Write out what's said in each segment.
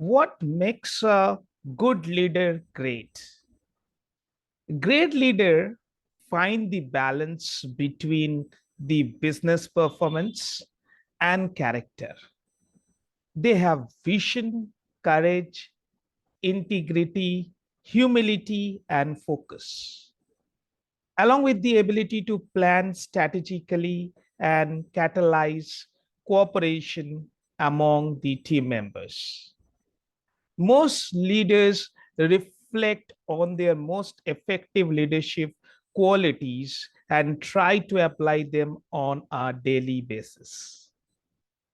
What makes a good leader great? Great leader find the balance between the business performance and character. They have vision, courage, integrity, humility, and focus, along with the ability to plan strategically and catalyze cooperation among the team members. Most leaders reflect on their most effective leadership qualities and try to apply them on a daily basis.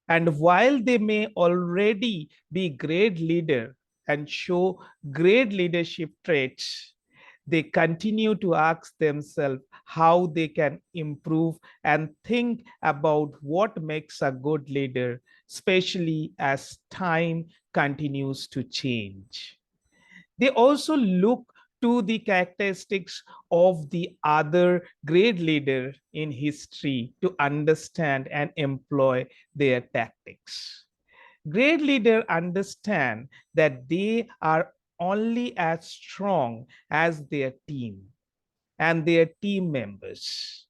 And while they may already be great leader and show great leadership traits, they continue to ask themselves how they can improve and think about what makes a good leader, especially as time continues to change. They also look to the characteristics of the other great leader in history to understand and employ their tactics. Great leaders understand that they are only as strong as their team and their team members.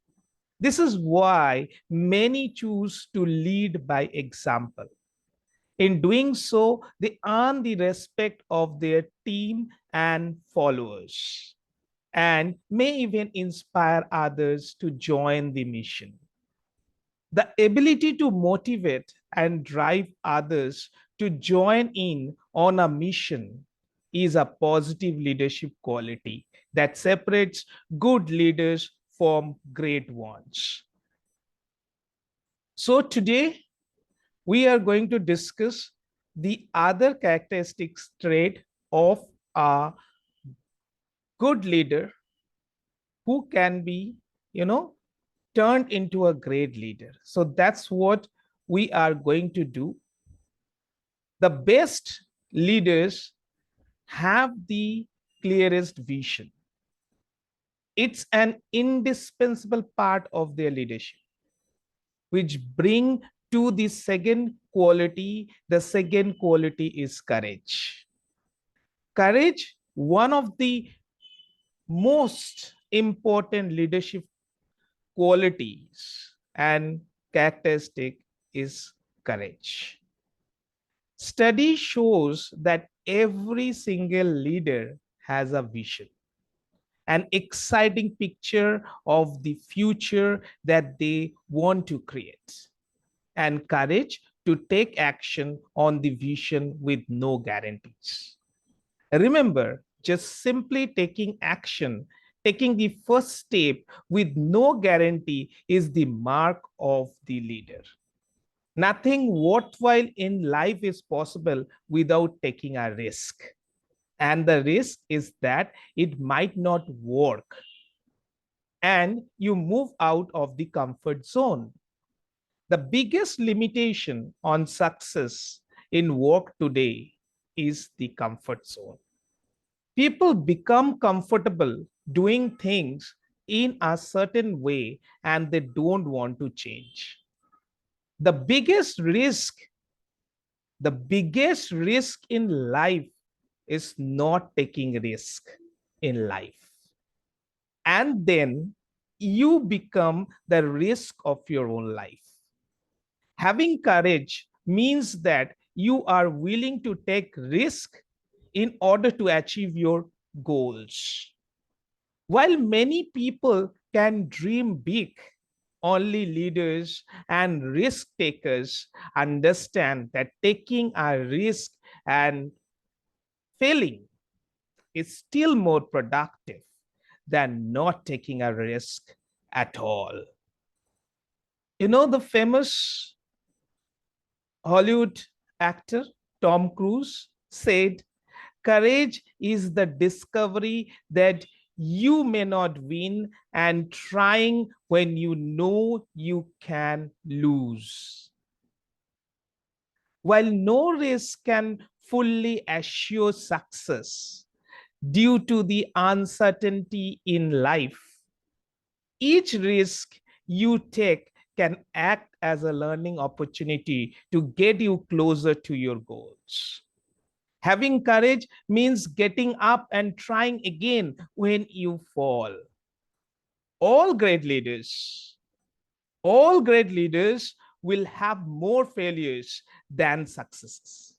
This is why many choose to lead by example. In doing so, they earn the respect of their team and followers and may even inspire others to join the mission. The ability to motivate and drive others to join in on a mission is a positive leadership quality that separates good leaders from great ones. So today we are going to discuss the other characteristics trait of a good leader who can be, turned into a great leader. So that's what we are going to do. The best leaders have the clearest vision. It's an indispensable part of their leadership, which bring to the second quality. The second quality is courage. Courage, one of the most important leadership qualities and characteristic is courage. Study shows that every single leader has a vision, an exciting picture of the future that they want to create, and courage to take action on the vision with no guarantees. Remember, just simply taking action, taking the first step with no guarantee is the mark of the leader. Nothing worthwhile in life is possible without taking a risk. And the risk is that it might not work and you move out of the comfort zone. The biggest limitation on success in work today is the comfort zone. People become comfortable doing things in a certain way and they don't want to change. The biggest risk, the biggest risk in life is not taking risk in life. And then you become the risk of your own life. Having courage means that you are willing to take risk in order to achieve your goals. While many people can dream big, only leaders and risk takers understand that taking a risk and failing is still more productive than not taking a risk at all. You know, the famous Hollywood actor Tom Cruise said, "Courage is the discovery that you may not win and trying when you know you can lose." While no race can fully assure success due to the uncertainty in life, each risk you take can act as a learning opportunity to get you closer to your goals. Having courage means getting up and trying again when you fall. All great leaders, all great leaders will have more failures than successes.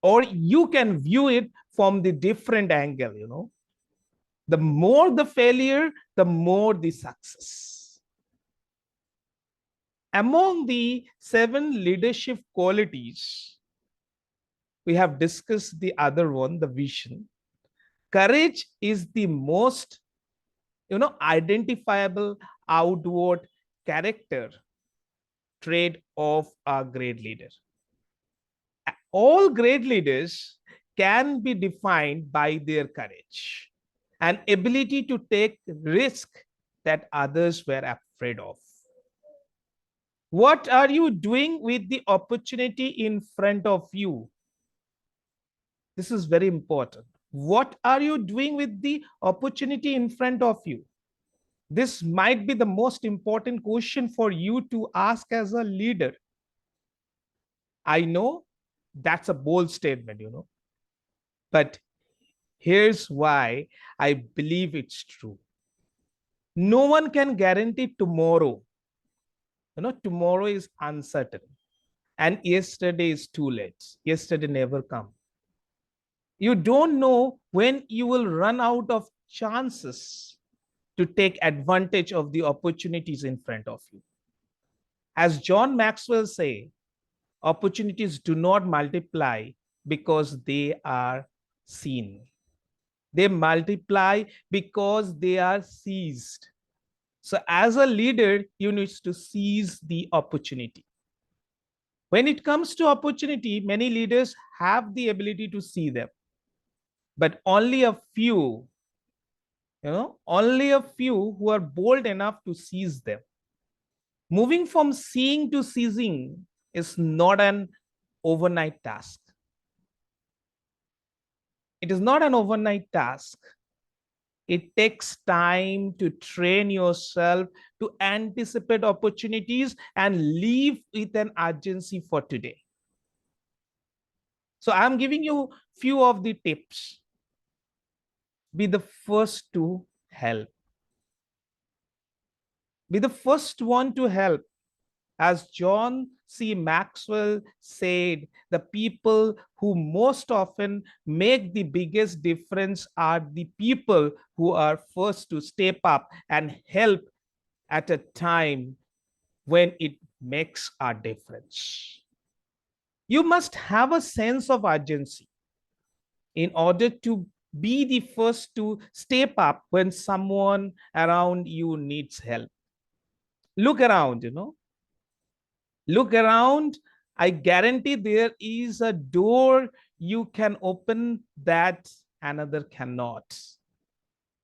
Or you can view it from the different angle. The more the failure, the more the success. Among the 7 leadership qualities, we have discussed the other one, the vision. Courage is the most, identifiable outward character trait of a great leader. All great leaders can be defined by their courage and ability to take risk that others were afraid of. What are you doing with the opportunity in front of you? This is very important. What are you doing with the opportunity in front of you? This might be the most important question for you to ask as a leader. I know that's a bold statement, but here's why I believe it's true. No one can guarantee tomorrow. Tomorrow is uncertain. And yesterday is too late. Yesterday never come. You don't know when you will run out of chances to take advantage of the opportunities in front of you. As John Maxwell say, opportunities do not multiply because they are seen. They multiply because they are seized. So as a leader, you need to seize the opportunity. When it comes to opportunity, many leaders have the ability to see them, but only a few, only a few who are bold enough to seize them. Moving from seeing to seizing is not an overnight task. It is not an overnight task. It takes time to train yourself to anticipate opportunities and live with an urgency for today. So I'm giving you few of the tips. Be the first to help. Be the first one to help. As John C. Maxwell said, the people who most often make the biggest difference are the people who are first to step up and help at a time when it makes a difference. You must have a sense of urgency in order to be the first to step up when someone around you needs help. Look around. Look around. I guarantee there is a door you can open that another cannot,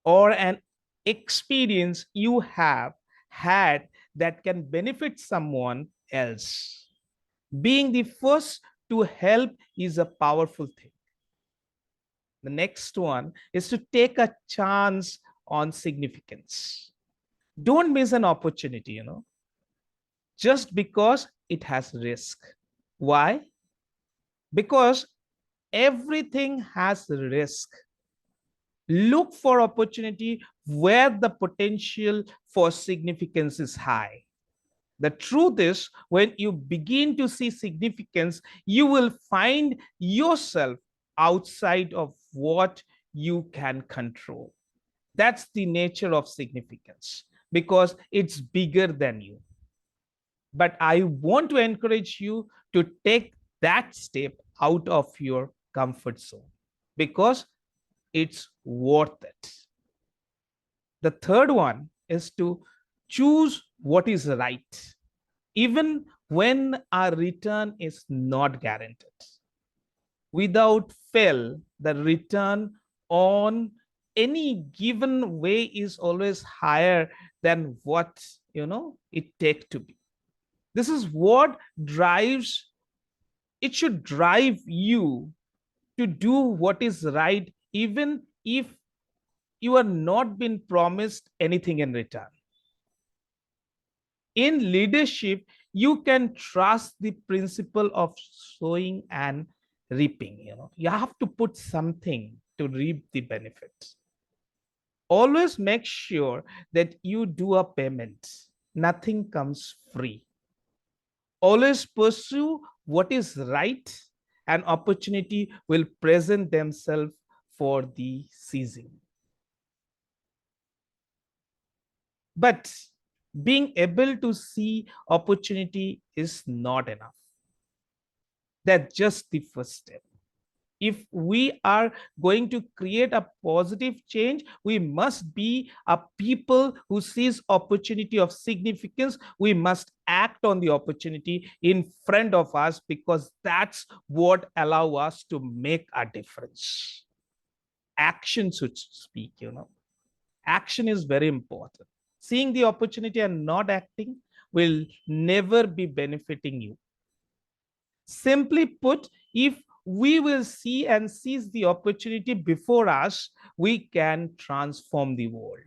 or an experience you have had that can benefit someone else. Being the first to help is a powerful thing. The next one is to take a chance on significance. Don't miss an opportunity, just because it has risk. Why? Because everything has risk. Look for opportunity where the potential for significance is high. The truth is, when you begin to see significance, you will find yourself outside of what you can control. That's the nature of significance, because it's bigger than you. But I want to encourage you to take that step out of your comfort zone, because it's worth it. The third one is to choose what is right, even when our return is not guaranteed. Without fail, the return on any given way is always higher than what it takes to be. This is what drives, it should drive you to do what is right, even if you are not been promised anything in return. In leadership, you can trust the principle of sowing and reaping. You have to put something to reap the benefits. Always make sure that you do a payment. Nothing comes free. Always pursue what is right, and opportunity will present themselves for the seizing. But being able to see opportunity is not enough. That's just the first step. If we are going to create a positive change, we must be a people who sees opportunity of significance. We must act on the opportunity in front of us, because that's what allow us to make a difference. Action should speak. Action is very important. Seeing the opportunity and not acting will never be benefiting you. Simply put, if we will see and seize the opportunity before us, we can transform the world.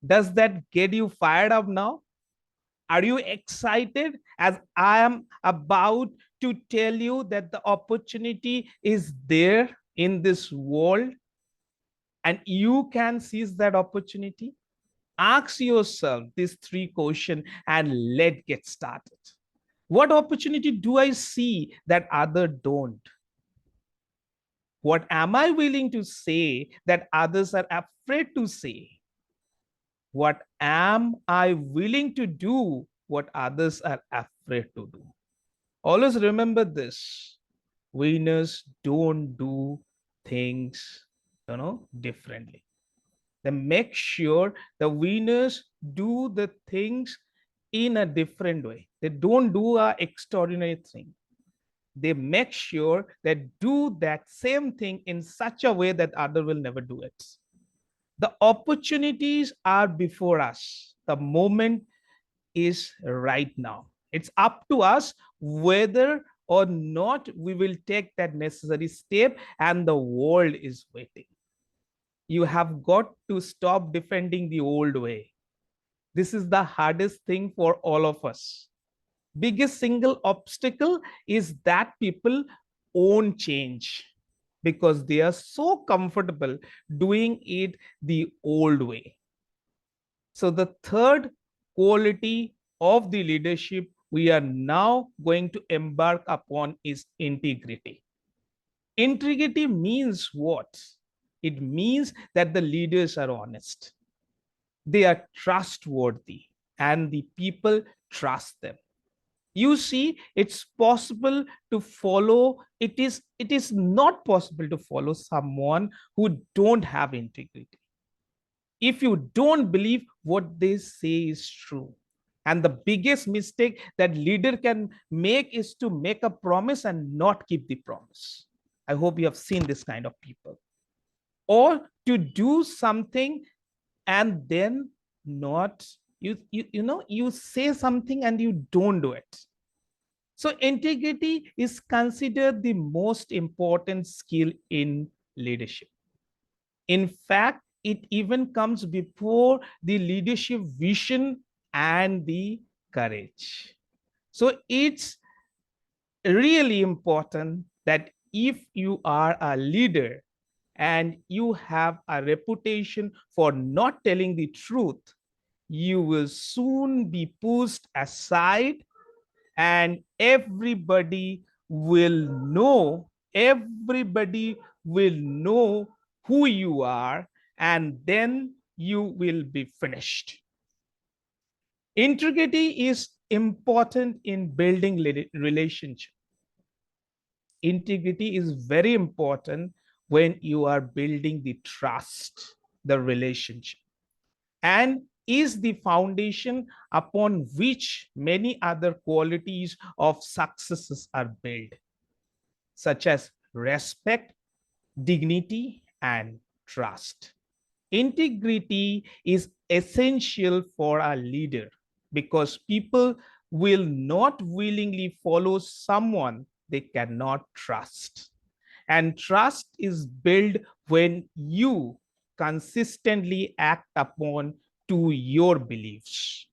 Does that get you fired up now? Are you excited as I am about to tell you that the opportunity is there in this world and you can seize that opportunity? Ask yourself these three questions and let's get started. What opportunity do I see that other don't? What am I willing to say that others are afraid to say? What am I willing to do what others are afraid to do? Always remember this. Winners don't do things, differently. They make sure the winners do the things in a different way. They don't do a extraordinary thing. They make sure that do that same thing in such a way that other will never do it. The opportunities are before us. The moment is right now. It's up to us whether or not we will take that necessary step, and the world is waiting. You have got to stop defending the old way. This is the hardest thing for all of us. Biggest single obstacle is that people won't change because they are so comfortable doing it the old way. So the third quality of the leadership we are now going to embark upon is integrity. Integrity means what? It means that the leaders are honest, they are trustworthy, and the people trust them. You see, it's possible to follow, it is not possible to follow someone who don't have integrity. If you don't believe what they say is true. And the biggest mistake that leader can make is to make a promise and not keep the promise. I hope you have seen this kind of people. Or to do something and then not, you say something and you don't do it. So integrity is considered the most important skill in leadership. In fact, it even comes before the leadership vision and the courage. So it's really important that if you are a leader and you have a reputation for not telling the truth, you will soon be pushed aside, and everybody will know who you are, and then you will be finished. Integrity is important in building relationship. Integrity is very important when you are building the trust, the relationship, and is the foundation upon which many other qualities of successes are built, such as respect, dignity, and trust. Integrity is essential for a leader because people will not willingly follow someone they cannot trust. And trust is built when you consistently act upon to your beliefs.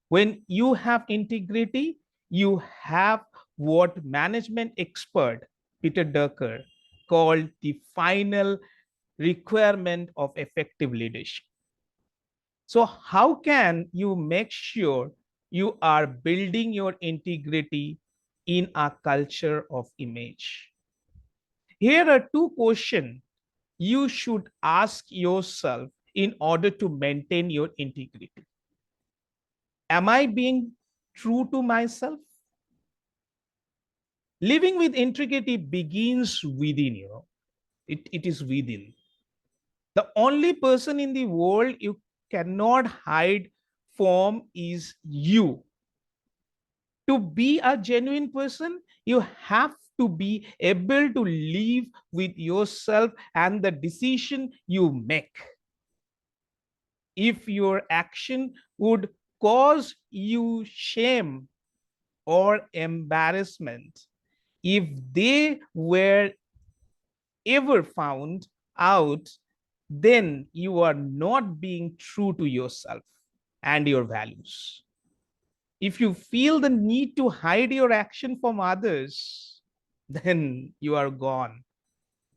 When you have integrity, you have what management expert Peter Drucker, called the final requirement of effective leadership. So, how can you make sure you are building your integrity in a culture of image? Here are two questions you should ask yourself in order to maintain your integrity. Am I being true to myself? Living with integrity begins within you. It is within. The only person in the world you cannot hide from is you. To be a genuine person, you have to be able to live with yourself and the decision you make. If your action would cause you shame or embarrassment, if they were ever found out, then you are not being true to yourself and your values. If you feel the need to hide your action from others, then you are gone.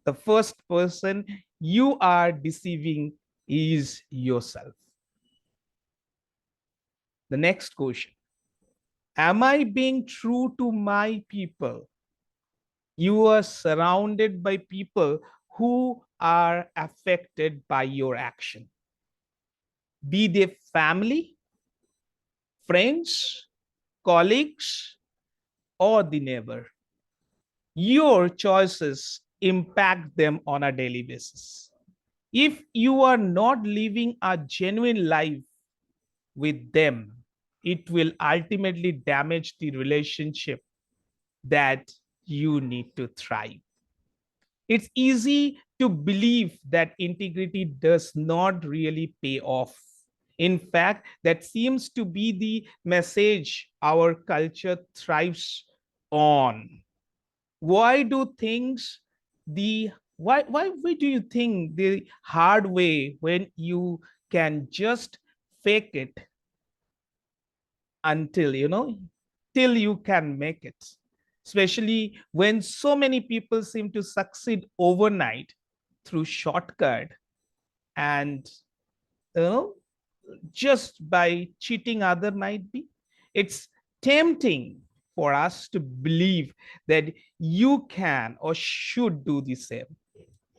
The first person you are deceiving is yourself. The next question: am I being true to my people? You are surrounded by people who are affected by your action, be they family, friends, colleagues, or the neighbor. Your choices impact them on a daily basis. If you are not living a genuine life with them, it will ultimately damage the relationship that you need to thrive. It's easy to believe that integrity does not really pay off. In fact, that seems to be the message our culture thrives on. Why do things the why do you think the hard way when you can just fake it until till you can make it, especially when so many people seem to succeed overnight through shortcut and you know just by cheating other might be. It's tempting for us to believe that you can or should do the same.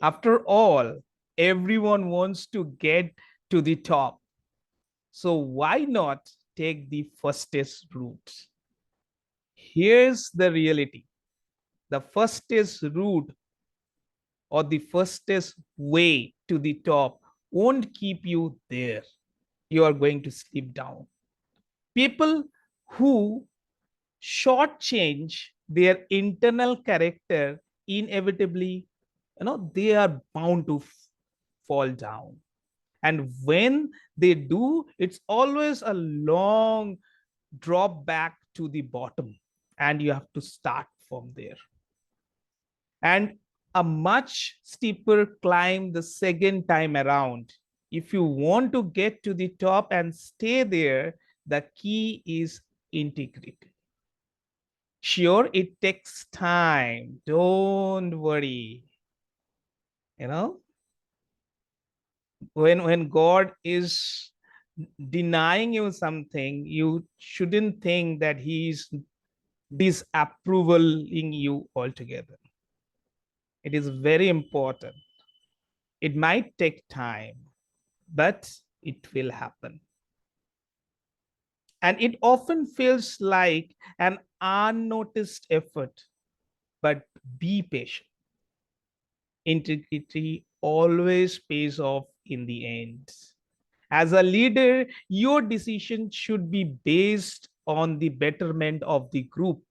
After all, everyone wants to get to the top, so why not take the fastest route? Here's the reality: the fastest route or the fastest way to the top won't keep you there. You are going to slip down. People who shortchange their internal character inevitably, they are bound to fall down. And when they do, it's always a long drop back to the bottom, and you have to start from there. And a much steeper climb the second time around. If you want to get to the top and stay there, the key is integrity. Sure, it takes time. Don't worry. You know, when God is denying you something, you shouldn't think that He's disapprovaling you altogether. It is very important. It might take time, but it will happen. And it often feels like an unnoticed effort, but be patient. Integrity always pays off in the end. As a leader, your decision should be based on the betterment of the group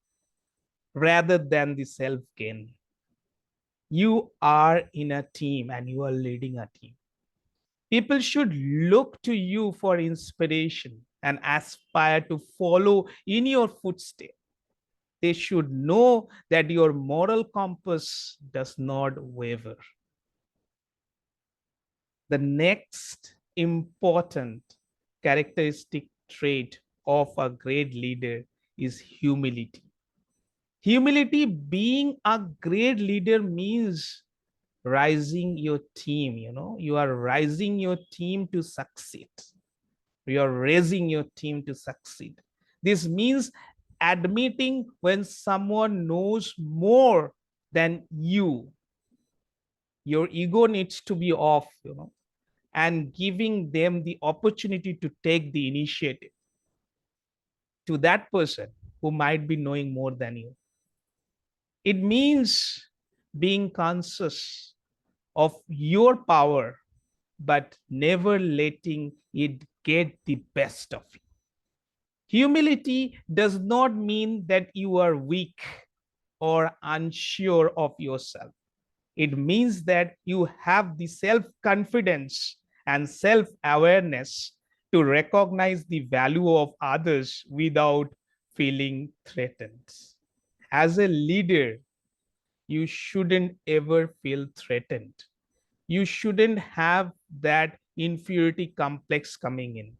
rather than the self gain. You are in a team and you are leading a team. People should look to you for inspiration and aspire to follow in your footsteps. They should know that your moral compass does not waver. The next important characteristic trait of a great leader is humility. Humility, being a great leader means rising your team, you are rising your team to succeed. You are raising your team to succeed. This means admitting when someone knows more than you. Your ego needs to be off, and giving them the opportunity to take the initiative to that person who might be knowing more than you. It means being conscious of your power, but never letting it get the best of you. Humility does not mean that you are weak or unsure of yourself. It means that you have the self confidence and self awareness to recognize the value of others without feeling threatened. As a leader, you shouldn't ever feel threatened. You shouldn't have that inferiority complex coming in.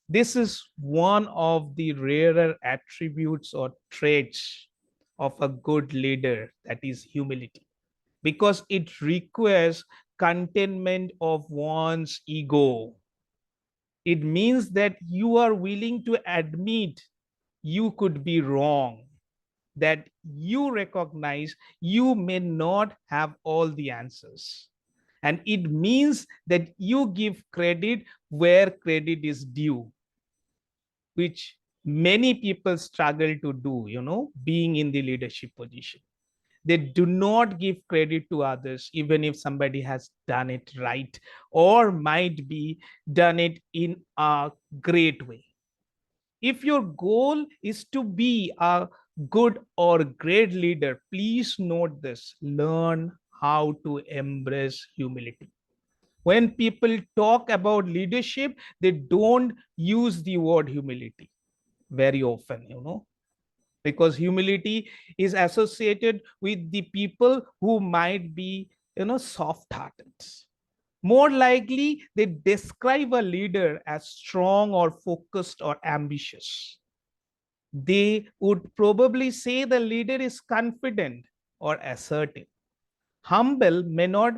This is one of the rarer attributes or traits of a good leader, that is humility, because it requires containment of one's ego. It means that you are willing to admit you could be wrong, that you recognize you may not have all the answers. And it means that you give credit where credit is due, which many people struggle to do, being in the leadership position. They do not give credit to others, even if somebody has done it right or might be done it in a great way. If your goal is to be a good or great leader, please note this: learn how to embrace humility. When people talk about leadership, they don't use the word humility very often, because humility is associated with the people who might be, soft hearted. More likely, they describe a leader as strong or focused or ambitious. They would probably say the leader is confident or assertive. Humble may not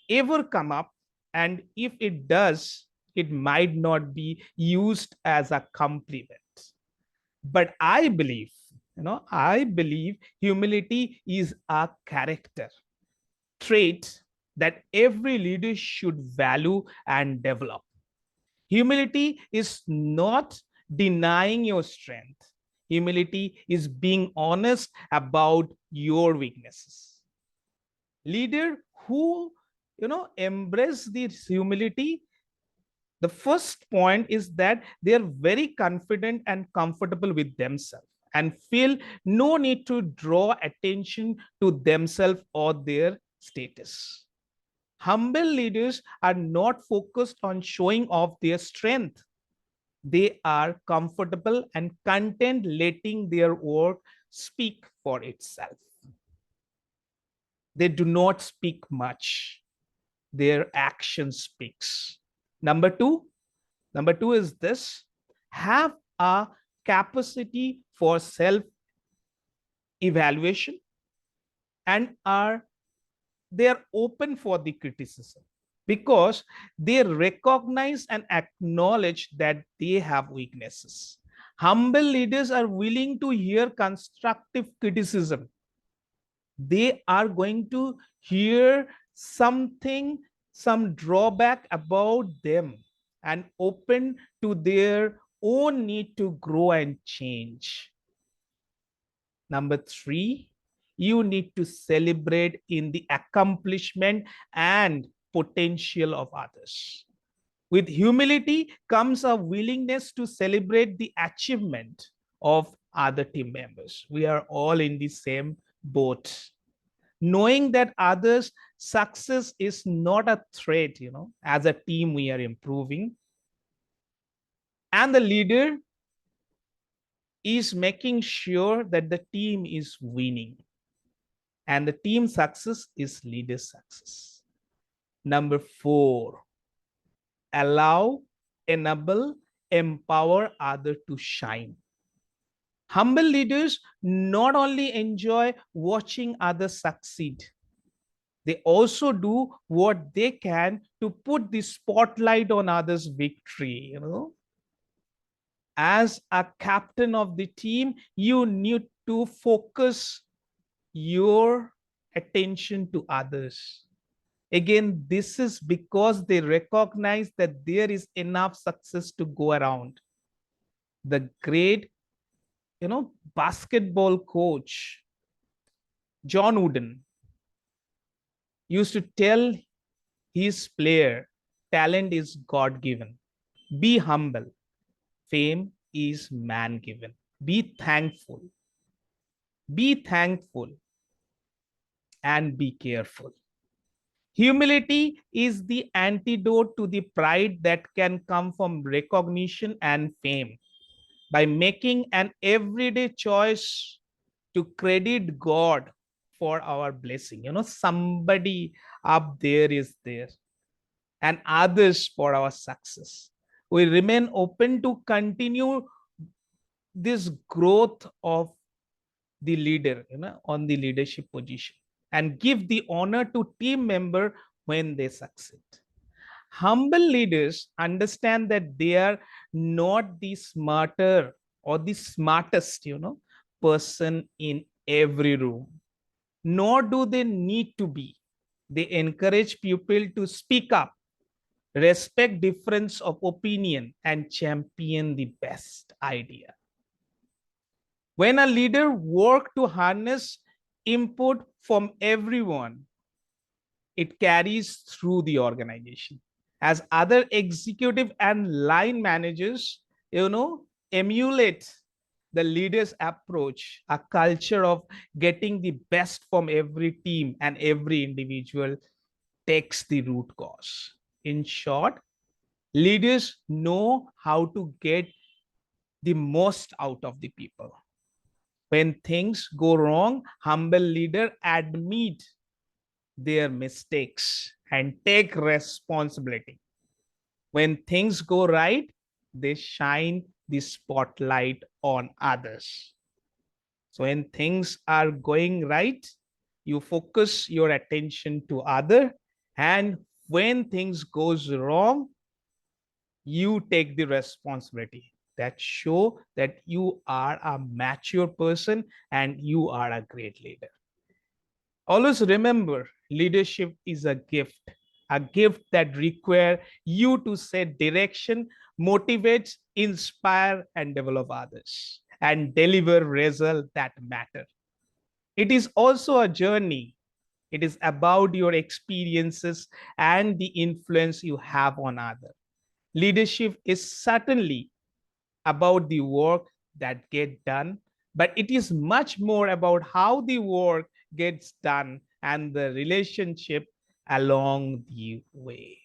ever come up, and if it does, it might not be used as a compliment. But I believe humility is a character trait that every leader should value and develop. Humility is not denying your strength. Humility is being honest about your weaknesses. Leader who embrace this humility, the first point is that they are very confident and comfortable with themselves and feel no need to draw attention to themselves or their status. Humble leaders are not focused on showing off their strength. They are comfortable and content letting their work speak for itself. They do not speak much. Their action speaks. Number two, Number two is this: have a capacity for self evaluation and they are open for the criticism, because they recognize and acknowledge that they have weaknesses. Humble leaders are willing to hear constructive criticism. They are going to hear something, some drawback about them, and open to their own need to grow and change. Number three, you need to celebrate in the accomplishment and potential of others. With humility comes a willingness to celebrate the achievement of other team members. We are all in the same boat. Knowing that others' success is not a threat, as a team we are improving. And the leader is making sure that the team is winning. And the team success is leader success. Number four, allow, enable, empower others to shine. Humble leaders not only enjoy watching others succeed, they also do what they can to put the spotlight on others' victory. As a captain of the team, you need to focus your attention to others. Again, this is because they recognize that there is enough success to go around. The great, basketball coach, John Wooden, used to tell his player, talent is God given. Be humble. Fame is man given. Be thankful. Be thankful and be careful. Humility is the antidote to the pride that can come from recognition and fame. By making an everyday choice to credit God for our blessing, somebody up there is there, and others for our success. We remain open to continue this growth of the leader, on the leadership position, and give the honor to team member when they succeed. Humble leaders understand that they are not the smarter or the smartest, person in every room, nor do they need to be. They encourage people to speak up, respect difference of opinion, and champion the best idea. When a leader works to harness input from everyone, it carries through the organization. As other executive and line managers, emulate the leader's approach, a culture of getting the best from every team and every individual takes the root cause. In short, leaders know how to get the most out of the people. When things go wrong, humble leader admit their mistakes and take responsibility. When things go right, they shine the spotlight on others. So when things are going right, you focus your attention to other, and when things goes wrong, you take the responsibility. That show that you are a mature person and you are a great leader. Always remember, leadership is a gift that requires you to set direction, motivate, inspire, and develop others, and deliver results that matter. It is also a journey. It is about your experiences and the influence you have on others. Leadership is certainly about the work that get done, but it is much more about how the work gets done and the relationship along the way.